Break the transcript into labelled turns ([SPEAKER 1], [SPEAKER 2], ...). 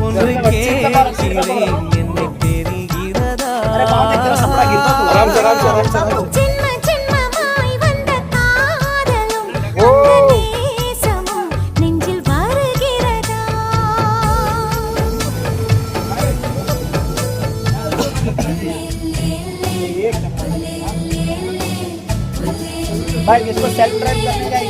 [SPEAKER 1] ஒன்று கேட்கிறேன் என்னை தெரிகிறதா
[SPEAKER 2] ஜென்ம ஜென்மமாய் வந்த காதலும் நேசமும் நெஞ்சில் வருகிறதா
[SPEAKER 3] भाई इसको सेल्फ ड्राइव करने का